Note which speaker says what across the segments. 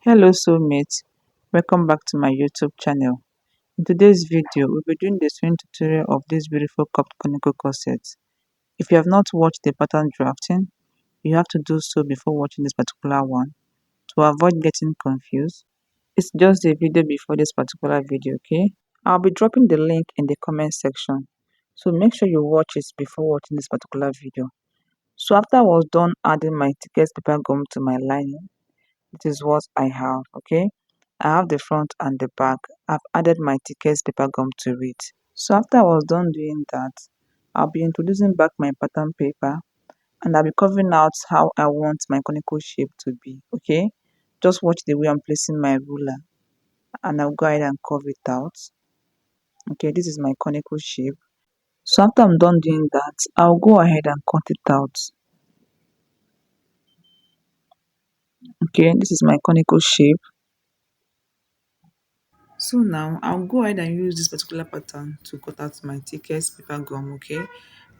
Speaker 1: Hello soulmates, welcome back to my YouTube channel. In today's video, we'll be doing the sewing tutorial of this beautiful cupped conical corset. If you have not watched the pattern drafting, you have to do so before watching this particular one to avoid getting confused. It's just a video before this particular video, okay? I'll be dropping the link in the comment section, so make sure you watch it before watching this particular video. So after I was done adding my thickest paper gum to my lining, this is what I have, okay? I have the front and the back. I've added my thickest paper gum to it. So after I was done doing that, I'll be introducing back my pattern paper and I'll be covering out how I want my conical shape to be, okay? Just watch the way I'm placing my ruler and I'll go ahead and curve it out. Okay, this is my conical shape. So after I'm done doing that, I'll go ahead and cut it out. Okay, this is my conical shape. So now I'll go ahead and use this particular pattern to cut out my thickest paper gum, okay?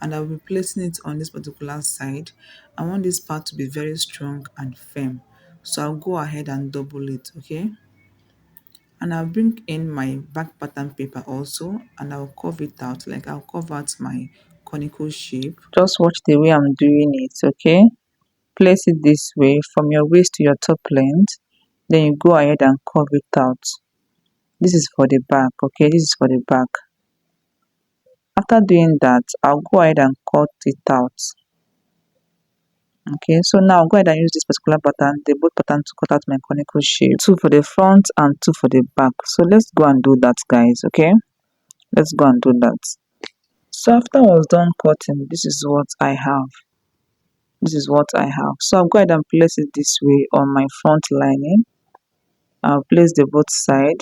Speaker 1: And I'll be placing it on this particular side. I want this part to be very strong and firm. So I'll go ahead and double it, okay? And I'll bring in my back pattern paper also and I'll curve it out, like I'll curve out my conical shape. Just watch the way I'm doing it, okay? Place it this way from your waist to your top length. Then you go ahead and curve it out. This is for the back, okay? This is for the back. After doing that, I'll go ahead and cut it out. Okay, so now I'll go ahead and use this particular pattern, the both pattern, to cut out my conical shape. Two for the front and two for the back. So let's go and do that, guys, okay? Let's go and do that. So after I was done cutting, this is what I have. This is what I have. So I'll go ahead and place it this way on my front lining. I'll place the both side.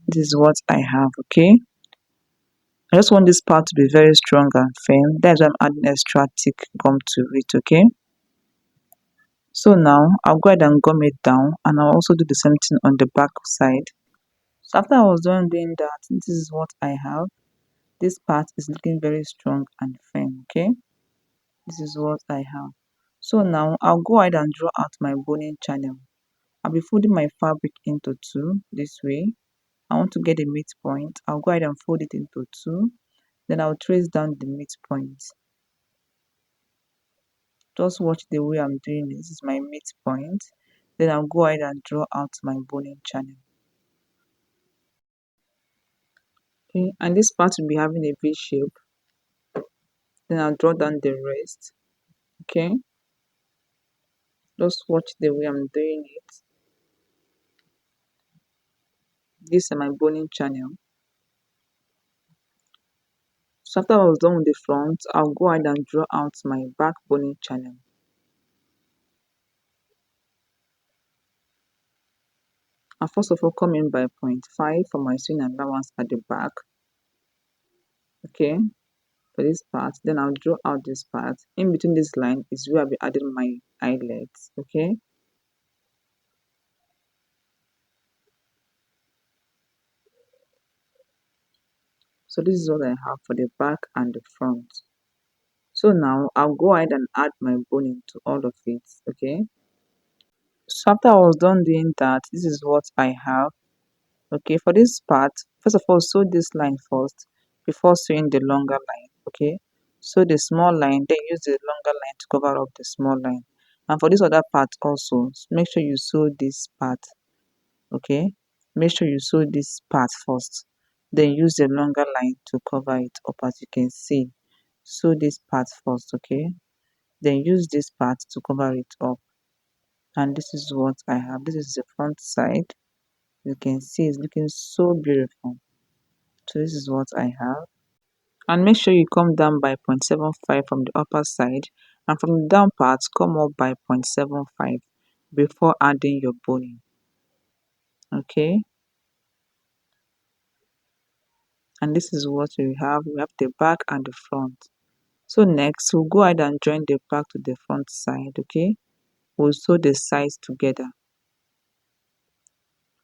Speaker 1: This is what I have, okay? I just want this part to be very strong and firm. That's why I'm adding extra thick gum to it, okay? So now I'll go ahead and gum it down and I'll also do the same thing on the back side. So after I was done doing that, this is what I have. This part is looking very strong and firm, okay? This is what I have. So now I'll go ahead and draw out my boning channel. I'll be folding my fabric into two this way. I want to get a midpoint. I'll go ahead and fold it into two. Then I'll trace down the midpoint. Just watch the way I'm doing this. This is my midpoint. Then I'll go ahead and draw out my boning channel. Okay, and this part will be having a V shape. Then I'll draw down the rest. Okay, just watch the way I'm doing it. This is my boning channel. So after I was done with the front, I'll go ahead and draw out my back boning channel. And first of all, come in by 0.5 for my sewing allowance at the back. Okay, for this part, then I'll draw out this part. In between this line is where I'll be adding my eyelets. Okay, so this is what I have for the back and the front. So now I'll go ahead and add my boning to all of it. Okay, so after I was done doing that, this is what I have. Okay, for this part, first of all, sew this line first before sewing the longer line. Okay, so the small line, then use the longer line to cover up the small line. And for this other part also, make sure you sew this part. Okay, make sure you sew this part first, then use the longer line to cover it up. As you can see, sew this part first. Okay, then use this part to cover it up. And this is what I have. This is the front side. You can see it's looking so beautiful. So this is what I have. And make sure you come down by 0.75 from the upper side, and from the down part come up by 0.75 before adding your boning. Okay, and this is what we have. We have the back and the front. So next we'll go ahead and join the back to the front side. Okay, we'll sew the sides together.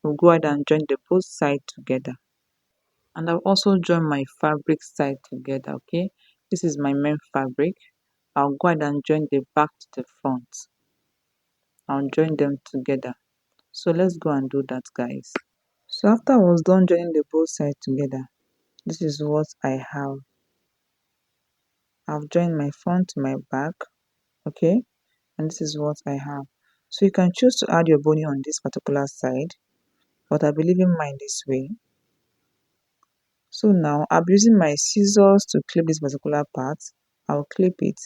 Speaker 1: We'll go ahead and join the both sides together. And I'll also join my fabric side together. Okay, this is my main fabric. I'll go ahead and join the back to the front. I'll join them together. So let's go and do that, guys. So after I was done joining the both sides together, this is what I have. I've joined my front to my back, okay, and this is what I have. So you can choose to add your boning on this particular side, but I'll be leaving mine this way. So now I'll be using my scissors to clip this particular part. I'll clip it.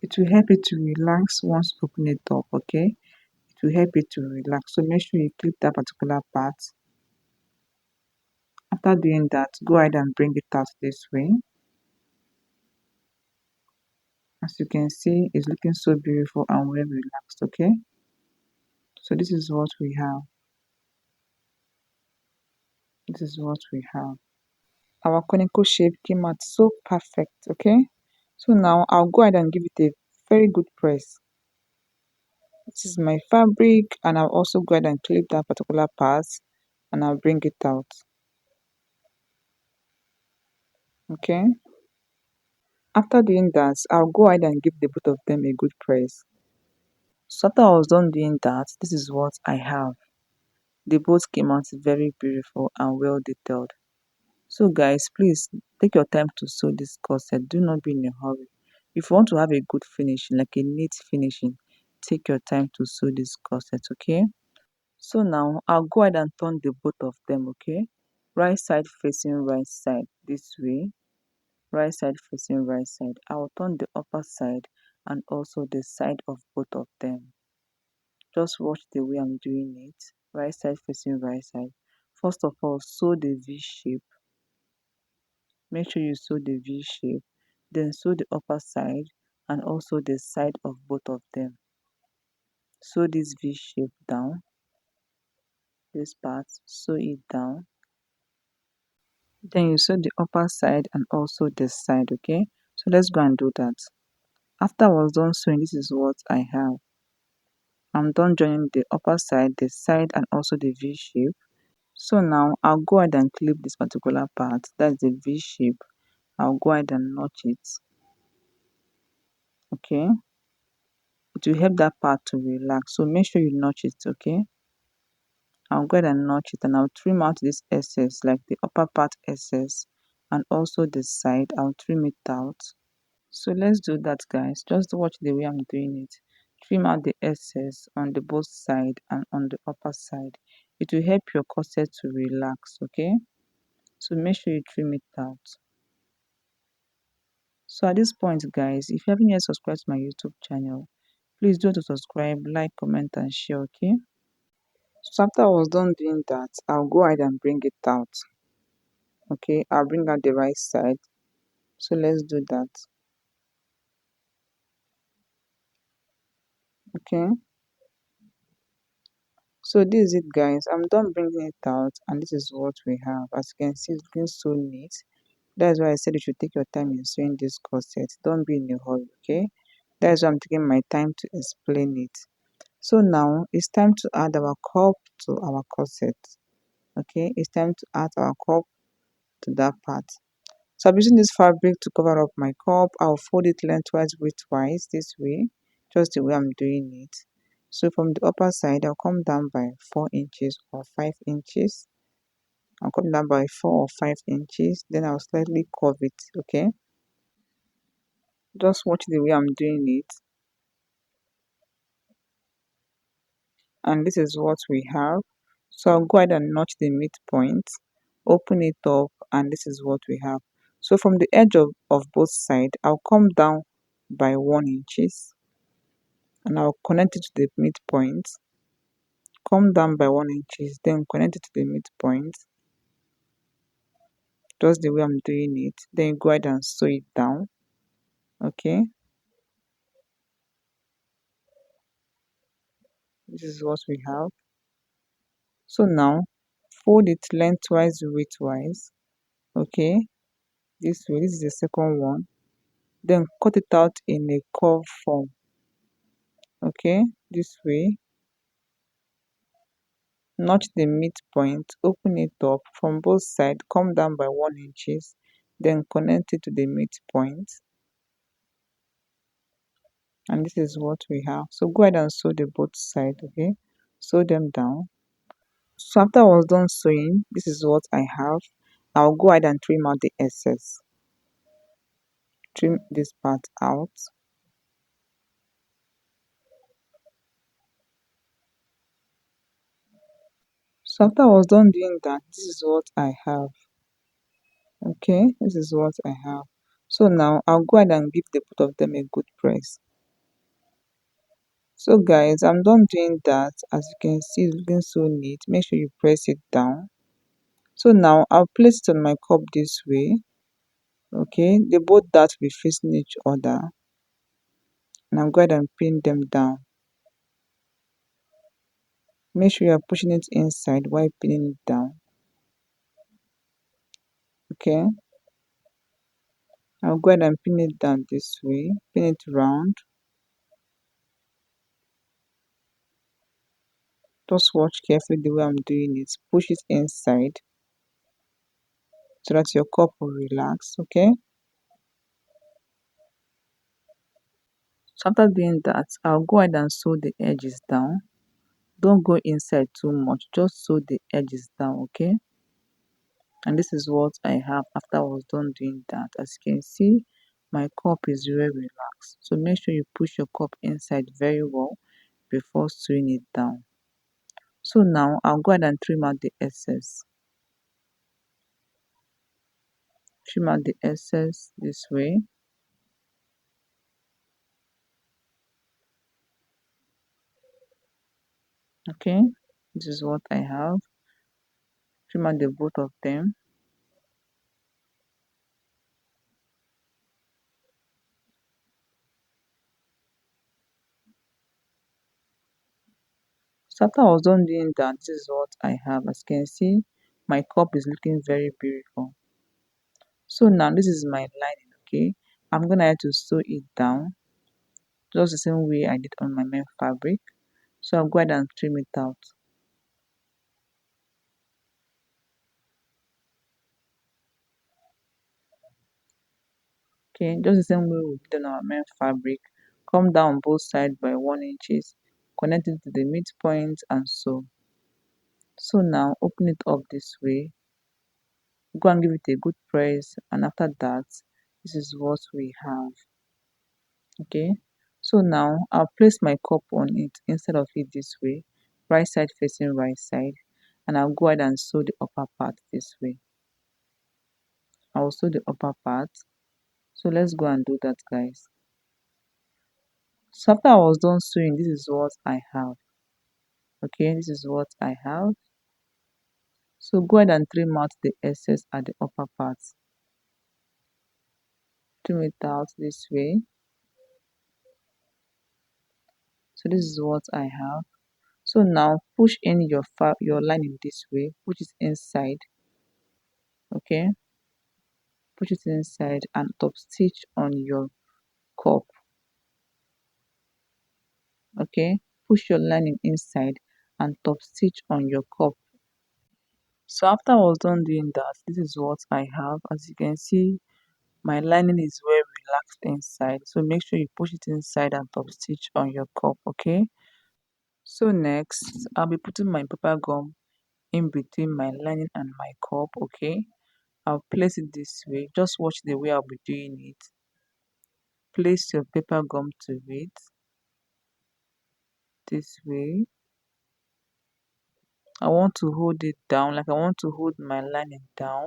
Speaker 1: It will help it to relax once you open it up, okay? It will help it to relax. So make sure you clip that particular part. After doing that, go ahead and bring it out this way. As you can see, it's looking so beautiful and well relaxed, okay? So this is what we have. This is what we have. Our conical shape came out so perfect, okay? So now I'll go ahead and give it a very good press. This is my fabric, and I'll also go ahead and clip that particular part and I'll bring it out. Okay. After doing that, I'll go ahead and give the both of them a good press. So after I was done doing that, this is what I have. They both came out very beautiful and well detailed. So guys, please take your time to sew this corset. Do not be in a hurry. If you want to have a good finishing, like a neat finishing, take your time to sew this corset, okay? So now I'll go ahead and turn the both of them, okay? Right side facing right side this way. Right side facing right side. I'll turn the upper side and also the side of both of them. Just watch the way I'm doing it. Right side facing right side. First of all, sew the V shape. Make sure you sew the V shape. Then sew the upper side and also the side of both of them. Sew this V shape down. This part, sew it down. Then you sew the upper side and also this side, okay? So let's go and do that. After I was done sewing, this is what I have. I'm done joining the upper side, the side, and also the V shape. So now I'll go ahead and clip this particular part. That's the V shape. I'll go ahead and notch it. Okay. It will help that part to relax. So make sure you notch it, okay? I'll go ahead and notch it and I'll trim out this excess, like the upper part excess, and also the side. I'll trim it out. So let's do that, guys. Just watch the way I'm doing it. Trim out the excess on the both side and on the upper side. It will help your corset to relax, okay? So make sure you trim it out. So at this point, guys, if you haven't yet subscribed to my YouTube channel, please do to subscribe, like, comment, and share, okay? So after I was done doing that, I'll go ahead and bring it out. Okay, I'll bring out the right side. So let's do that. Okay. So this is it, guys. I'm done bringing it out and this is what we have. As you can see, it's looking so neat. That's why I said you should take your time in sewing this corset. Don't be in a hurry, okay? That's why I'm taking my time to explain it. So now it's time to add our cup to our corset. Okay, it's time to add our cup to that part. So I'm using this fabric to cover up my cup. I'll fold it lengthwise, widthwise this way, just the way I'm doing it. So from the upper side, I'll come down by 4 inches or 5 inches. I'll come down by 4 or 5 inches. Then I'll slightly curve it, okay? Just watch the way I'm doing it. And this is what we have. So I'll go ahead and notch the midpoint, open it up, and this is what we have. So from the edge of both sides, I'll come down by 1 inches and I'll connect it to the midpoint. Come down by 1 inches, then connect it to the midpoint. Just the way I'm doing it. Then go ahead and sew it down. Okay. This is what we have. So now fold it lengthwise, widthwise. Okay. This way. This is the second one. Then cut it out in a curve form. Okay. This way. Notch the midpoint, open it up from both sides, come down by 1 inches, then connect it to the midpoint. And this is what we have. So go ahead and sew the both sides, okay? sew them down. So after I was done sewing, this is what I have. I'll go ahead and trim out the excess. Trim this part out. So after I was done doing that, this is what I have. Okay, this is what I have. So now I'll go ahead and give the both of them a good press. So guys, I'm done doing that. As you can see, it's looking so neat. Make sure you press it down. So now I'll place it on my cup this way. Okay, they both darts will be facing each other, and I'm going and pin them down. Make sure you're pushing it inside while pinning it down. Okay, I'll go ahead and pin it down this way, pin it round. Just watch carefully the way I'm doing it. Push it inside so that your cup will relax. Okay, so after doing that, I'll go ahead and sew the edges down. Don't go inside too much, just sew the edges down. Okay, and this is what I have after I was done doing that. As you can see, my cup is very relaxed, so make sure you push your cup inside very well before sewing it down. So now I'll go ahead and trim out the excess. Trim out the excess this way. Okay, this is what I have. Trim out the both of them. So after I was done doing that, this is what I have. As you can see, my cup is looking very beautiful. So now this is my lining. Okay, I'm gonna have to sew it down just the same way I did on my main fabric. So I'll go ahead and trim it out. Okay, just the same way we did on our main fabric. Come down both sides by 1 inches, connect it to the midpoint and sew. So now open it up this way, go and give it a good press, and after that, this is what we have. Okay, so now I'll place my cup on it instead of it this way, right side facing right side, and I'll go ahead and sew the upper part this way. I'll sew the upper part. So let's go and do that, guys. So after I was done sewing, this is what I have. Okay, this is what I have. So go ahead and trim out the excess at the upper part. Trim it out this way. So this is what I have. So now push in your lining this way, push it inside. Okay, push it inside and top stitch on your cup. Okay, push your lining inside and top stitch on your cup. So after I was done doing that, this is what I have. As you can see, my lining is very relaxed inside, so make sure you push it inside and top stitch on your cup. Okay, so next I'll be putting my paper gum in between my lining and my cup. Okay, I'll place it this way. Just watch the way I'll be doing it. Place your paper gum to it this way. I want to hold it down, like I want to hold my lining down.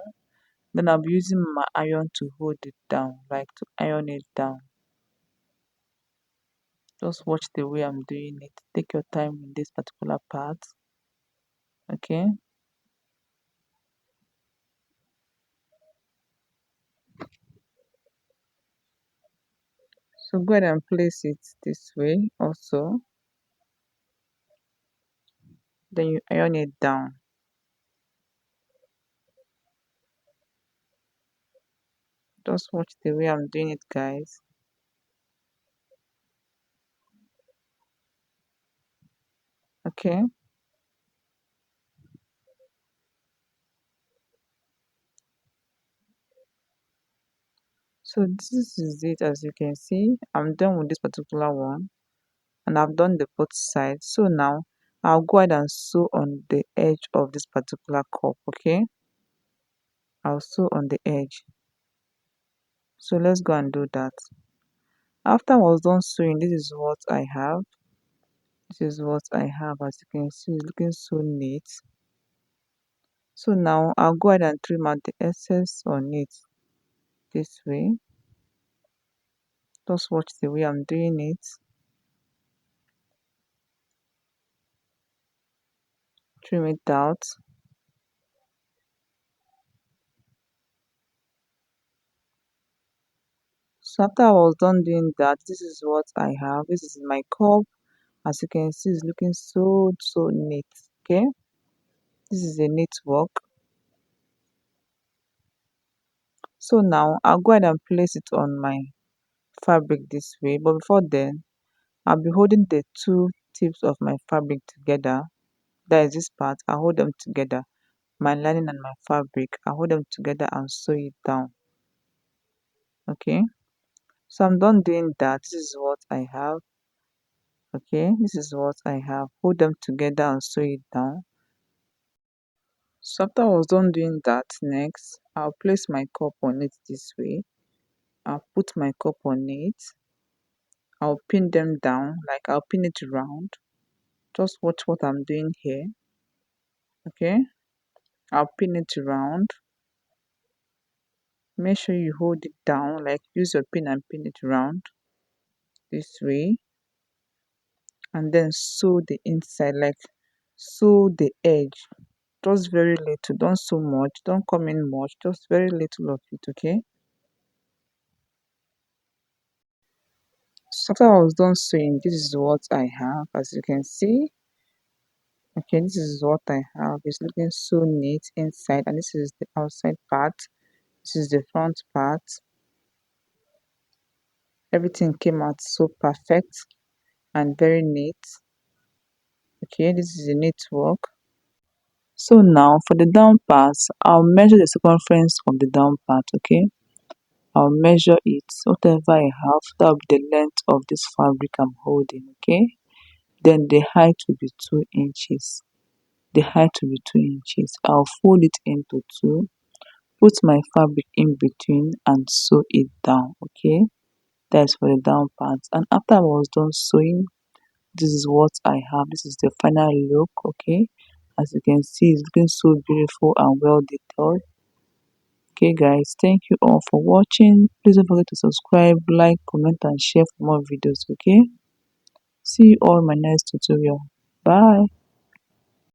Speaker 1: Then I'll be using my iron to hold it down, like to iron it down. Just watch the way I'm doing it. Take your time in this particular part. Okay, so go ahead and place it this way also. Then you iron it down. Just watch the way I'm doing it, guys. Okay, so this is it. As you can see, I'm done with this particular one, and I've done the both sides. So now I'll go ahead and sew on the edge of this particular cup. Okay, I'll sew on the edge. So let's go and do that. After I was done sewing, this is what I have. This is what I have. As you can see, it's looking so neat. So now I'll go ahead and trim out the excess on it this way. Just watch the way I'm doing it. Trim it out. So after I was done doing that, this is what I have. This is my cup. As you can see, it's looking so neat. Okay, this is a neat work. So now I'll go ahead and place it on my fabric this way. But before then, I'll be holding the two tips of my fabric together. That is this part. I'll hold them together. My lining and my fabric. I'll hold them together and sew it down. Okay. So I'm done doing that. This is what I have. Okay, this is what I have. Hold them together and sew it down. So after I was done doing that, next I'll place my cup on it this way. I'll put my cup on it. I'll pin them down, like I'll pin it round. Just watch what I'm doing here. Okay, I'll pin it round. Make sure you hold it down, like use your pin and pin it round this way, and then sew the inside, like sew the edge. Just very little, don't sew much, don't come in much, just very little of it. Okay, so after I was done sewing, this is what I have. As you can see, okay, this is what I have. It's looking so neat inside, and this is the outside part. This is the front part. Everything came out so perfect and very neat. Okay, this is a neat work. So now for the down part, I'll measure the circumference of the down part. Okay, I'll measure it. Whatever I have, that will be the length of this fabric I'm holding. Okay, then the height will be 2 inches. The height will be 2 inches. I'll fold it into two, put my fabric in between and sew it down. Okay, that's for the down part. And after I was done sewing, this is what I have. This is the final look. Okay, as you can see, it's looking so beautiful and well detailed. Okay guys, thank you all for watching. Please don't forget to subscribe, like, comment and share for more videos. Okay, see you all in my next tutorial. Bye.